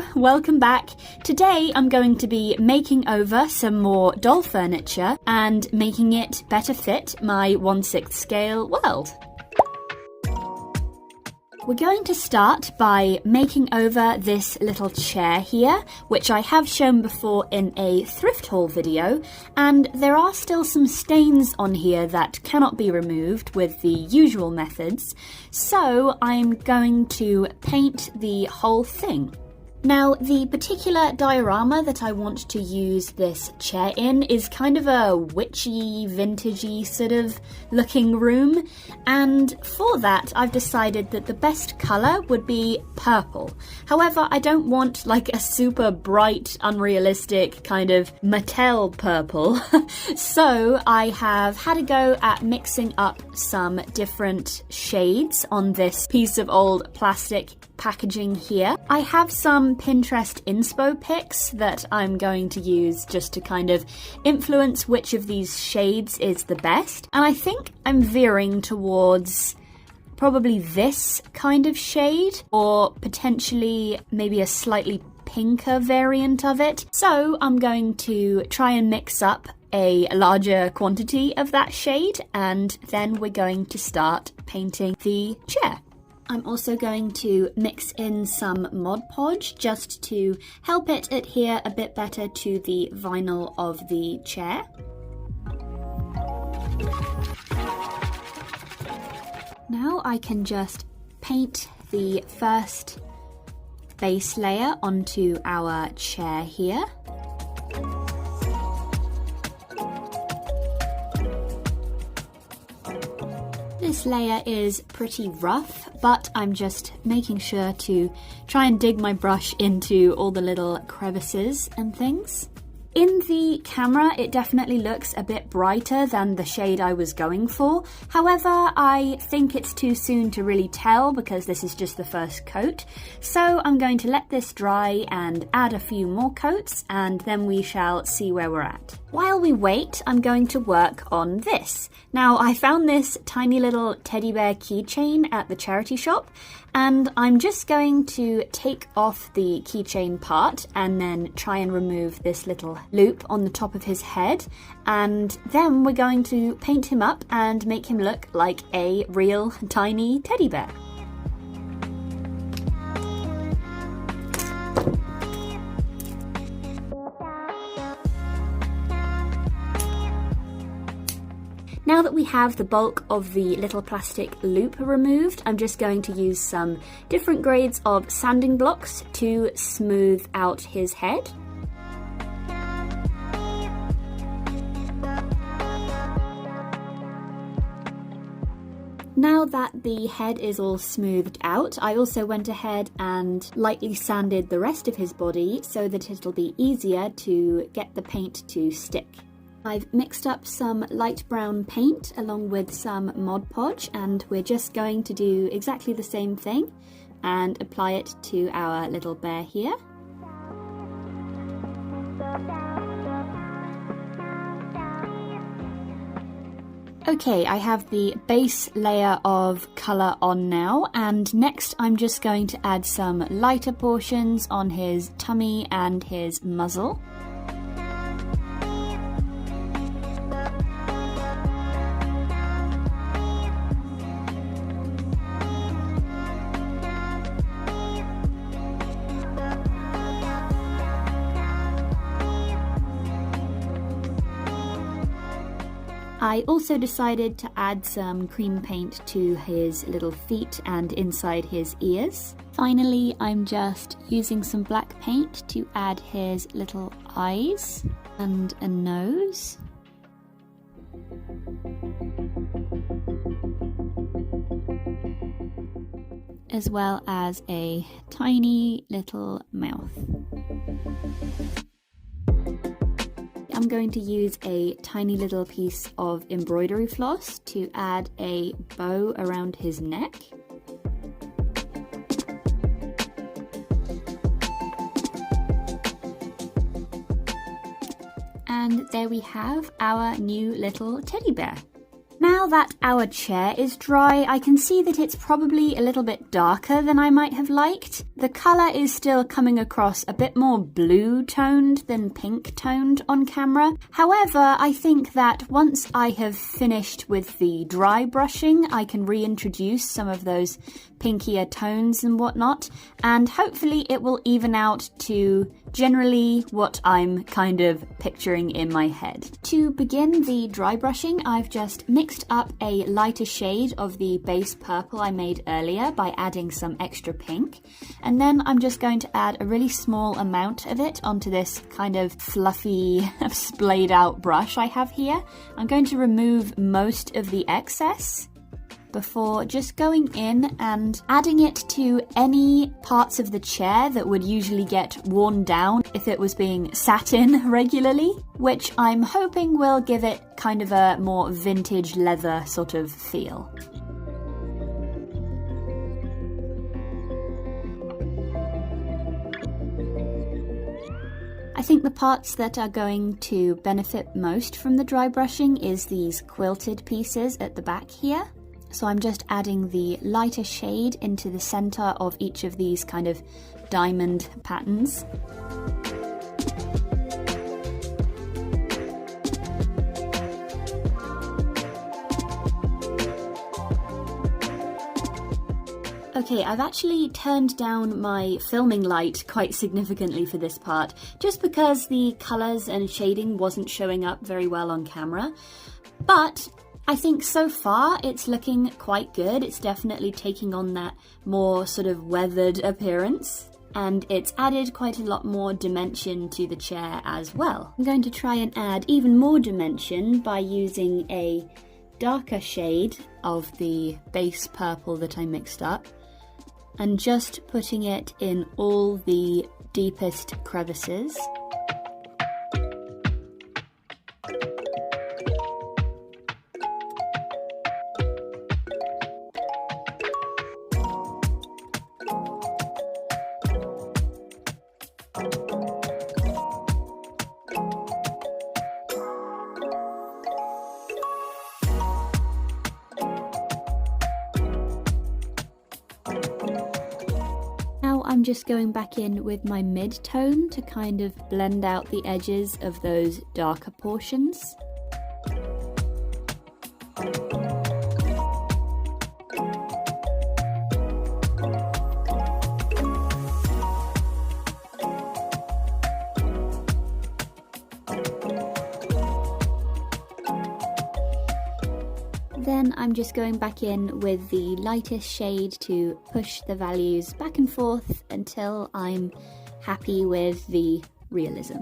Hello, welcome back. Today I'm going to be making over some more doll furniture and making it better fit my 1/6 scale world. We're going to start by making over this little chair here, which I have shown before in a thrift haul video, and there are still some stains on here that cannot be removed with the usual methods, so I'm going to paint the whole thing. Now, the particular diorama that I want to use this chair in is kind of a witchy, vintagey sort of looking room, and for that I've decided that the best colour would be purple. However, I don't want like a super bright, unrealistic kind of Mattel purple, so I have had a go at mixing up some different shades on this piece of old plastic packaging here. I have some Pinterest inspo pics that I'm going to use just to kind of influence which of these shades is the best, and I think I'm veering towards probably this kind of shade, or potentially maybe a slightly pinker variant of it. So I'm going to try and mix up a larger quantity of that shade, and then we're going to start painting the chair. I'm also going to mix in some Mod Podge just to help it adhere a bit better to the vinyl of the chair. Now I can just paint the first base layer onto our chair here. This layer is pretty rough, but I'm just making sure to try and dig my brush into all the little crevices and things. In the camera, it definitely looks a bit brighter than the shade I was going for. However, I think it's too soon to really tell because this is just the first coat. So I'm going to let this dry and add a few more coats, and then we shall see where we're at. While we wait, I'm going to work on this. Now, I found this tiny little teddy bear keychain at the charity shop, and I'm just going to take off the keychain part and then try and remove this little loop on the top of his head, and then we're going to paint him up and make him look like a real tiny teddy bear. Now that we have the bulk of the little plastic loop removed, I'm just going to use some different grades of sanding blocks to smooth out his head. Now that the head is all smoothed out, I also went ahead and lightly sanded the rest of his body so that it'll be easier to get the paint to stick. I've mixed up some light brown paint along with some Mod Podge, and we're just going to do exactly the same thing and apply it to our little bear here. Okay, I have the base layer of colour on now, and next I'm just going to add some lighter portions on his tummy and his muzzle. I also decided to add some cream paint to his little feet and inside his ears. Finally, I'm just using some black paint to add his little eyes and a nose. As well as a tiny little mouth. I'm going to use a tiny little piece of embroidery floss to add a bow around his neck. And there we have our new little teddy bear. Now now that our chair is dry, I can see that it's probably a little bit darker than I might have liked. The colour is still coming across a bit more blue toned than pink toned on camera. However, I think that once I have finished with the dry brushing, I can reintroduce some of those pinkier tones and whatnot, and hopefully it will even out to generally what I'm kind of picturing in my head. To begin the dry brushing, I've just mixed up a lighter shade of the base purple I made earlier by adding some extra pink, and then I'm just going to add a really small amount of it onto this kind of fluffy, splayed out brush I have here. I'm going to remove most of the excess before just going in and adding it to any parts of the chair that would usually get worn down if it was being sat in regularly, which I'm hoping will give it kind of a more vintage leather sort of feel. I think the parts that are going to benefit most from the dry brushing is these quilted pieces at the back here. So I'm just adding the lighter shade into the center of each of these kind of diamond patterns. Okay, I've actually turned down my filming light quite significantly for this part, just because the colours and shading wasn't showing up very well on camera. But I think so far it's looking quite good. It's definitely taking on that more sort of weathered appearance, and it's added quite a lot more dimension to the chair as well. I'm going to try and add even more dimension by using a darker shade of the base purple that I mixed up and just putting it in all the deepest crevices. I'm just going back in with my mid-tone to kind of blend out the edges of those darker portions. Then I'm just going back in with the lightest shade to push the values back and forth until I'm happy with the realism.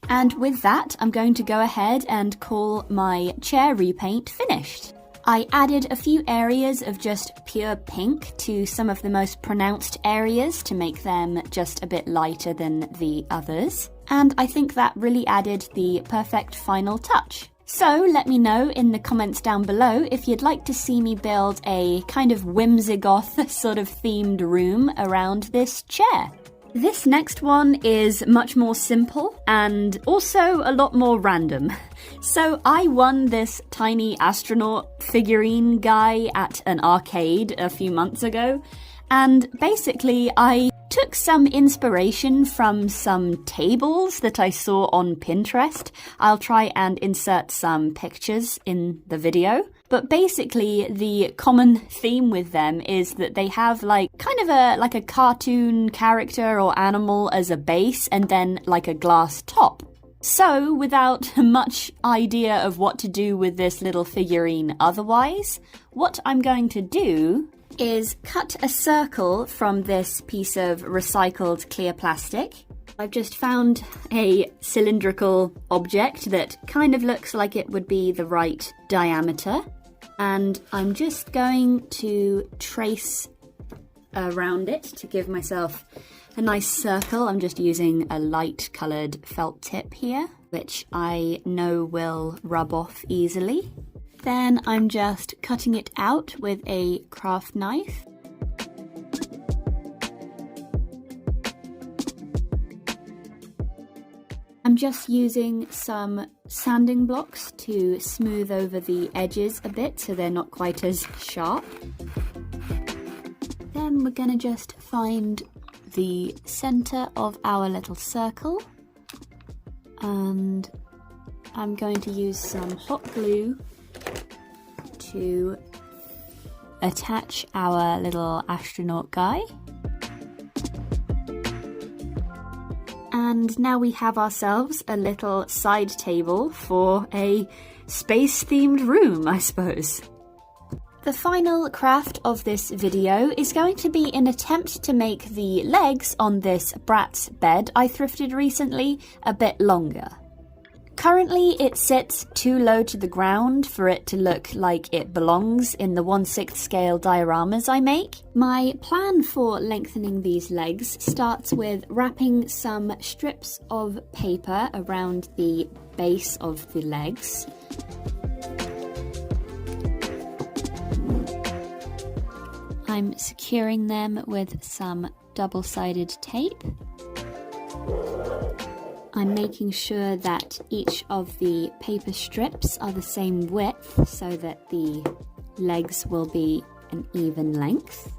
And with that, I'm going to go ahead and call my chair repaint finished. I added a few areas of just pure pink to some of the most pronounced areas to make them just a bit lighter than the others. And I think that really added the perfect final touch. So let me know in the comments down below if you'd like to see me build a kind of whimsigoth sort of themed room around this chair. This next one is much more simple and also a lot more random. So I won this tiny astronaut figurine guy at an arcade a few months ago, and basically I took some inspiration from some tables that I saw on Pinterest. I'll try and insert some pictures in the video. But basically, the common theme with them is that they have like kind of a cartoon character or animal as a base and then like a glass top. So, without much idea of what to do with this little figurine otherwise, what I'm going to do is cut a circle from this piece of recycled clear plastic I've just found a cylindrical object that kind of looks like it would be the right diameter, and I'm just going to trace around it to give myself a nice circle. I'm just using a light coloured felt tip here, which I know will rub off easily. Then I'm just cutting it out with a craft knife. I'm just using some sanding blocks to smooth over the edges a bit so they're not quite as sharp. Then we're going to just find the centre of our little circle, and I'm going to use some hot glue to attach our little astronaut guy. And now we have ourselves a little side table for a space-themed room, I suppose. The final craft of this video is going to be an attempt to make the legs on this Bratz bed I thrifted recently a bit longer. Currently it sits too low to the ground for it to look like it belongs in the 1/6 scale dioramas I make. My plan for lengthening these legs starts with wrapping some strips of paper around the base of the legs. I'm securing them with some double-sided tape. I'm making sure that each of the paper strips are the same width so that the legs will be an even length.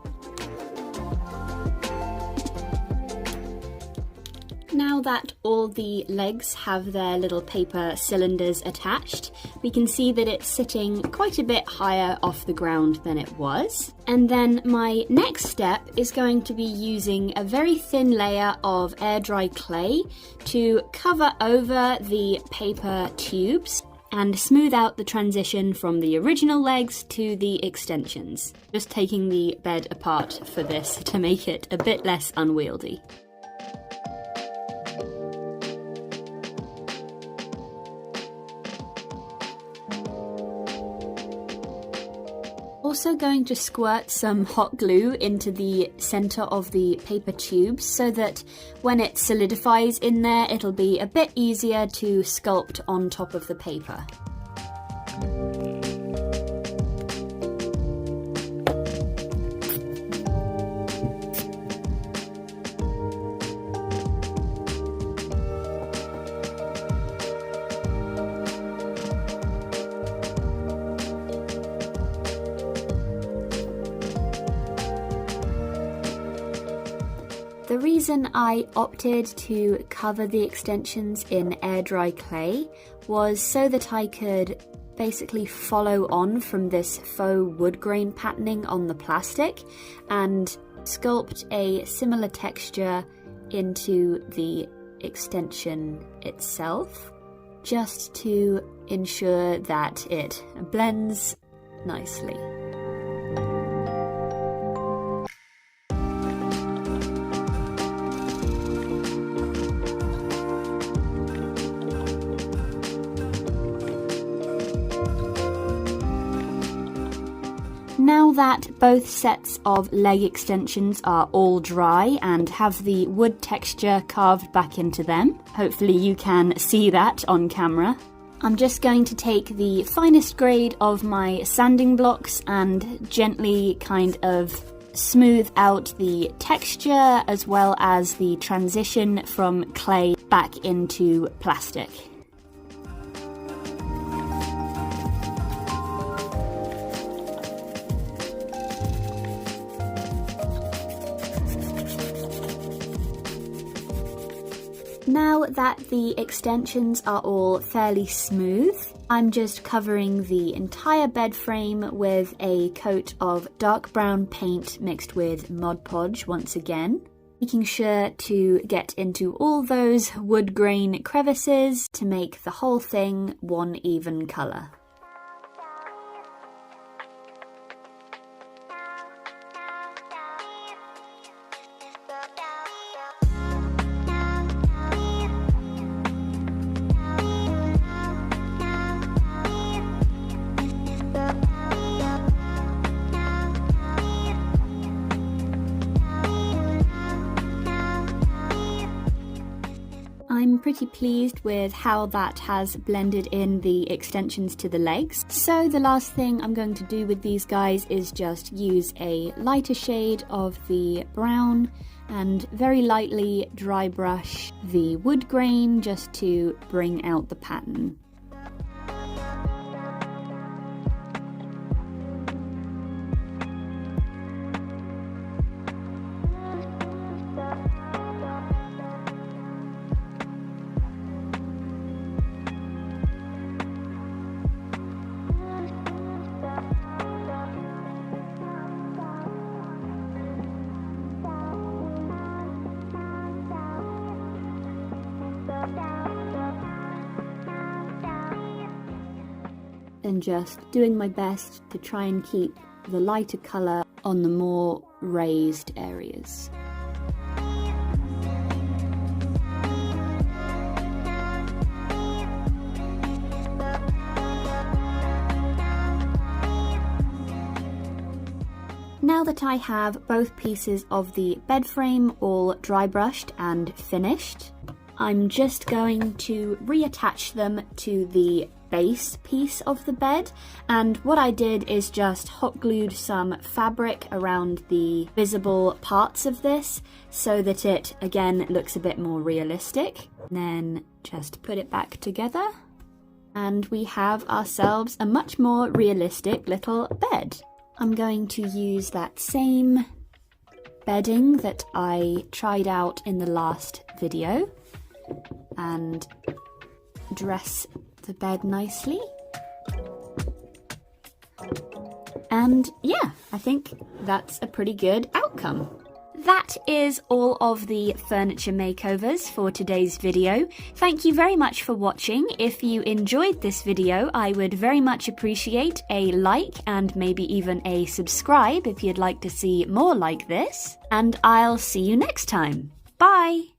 Now that all the legs have their little paper cylinders attached, we can see that it's sitting quite a bit higher off the ground than it was. And then my next step is going to be using a very thin layer of air dry clay to cover over the paper tubes and smooth out the transition from the original legs to the extensions. Just taking the bed apart for this to make it a bit less unwieldy. Also going to squirt some hot glue into the center of the paper tubes so that when it solidifies in there, it'll be a bit easier to sculpt on top of the paper. The reason I opted to cover the extensions in air dry clay was so that I could basically follow on from this faux wood grain patterning on the plastic and sculpt a similar texture into the extension itself, just to ensure that it blends nicely. Now that both sets of leg extensions are all dry and have the wood texture carved back into them, hopefully you can see that on camera, I'm just going to take the finest grade of my sanding blocks and gently kind of smooth out the texture as well as the transition from clay back into plastic. Now that the extensions are all fairly smooth, I'm just covering the entire bed frame with a coat of dark brown paint mixed with Mod Podge once again, making sure to get into all those wood grain crevices to make the whole thing one even colour. pretty pleased with how that has blended in the extensions to the legs. So the last thing I'm going to do with these guys is just use a lighter shade of the brown and very lightly dry brush the wood grain just to bring out the pattern. And just doing my best to try and keep the lighter colour on the more raised areas. Now that I have both pieces of the bed frame all dry brushed and finished, I'm just going to reattach them to the base piece of the bed, and what I did is just hot glued some fabric around the visible parts of this so that it again looks a bit more realistic. Then just put it back together and we have ourselves a much more realistic little bed. I'm going to use that same bedding that I tried out in the last video and dress the bed nicely. And yeah, I think that's a pretty good outcome. That is all of the furniture makeovers for today's video. Thank you very much for watching. If you enjoyed this video, I would very much appreciate a like and maybe even a subscribe if you'd like to see more like this. And I'll see you next time. Bye!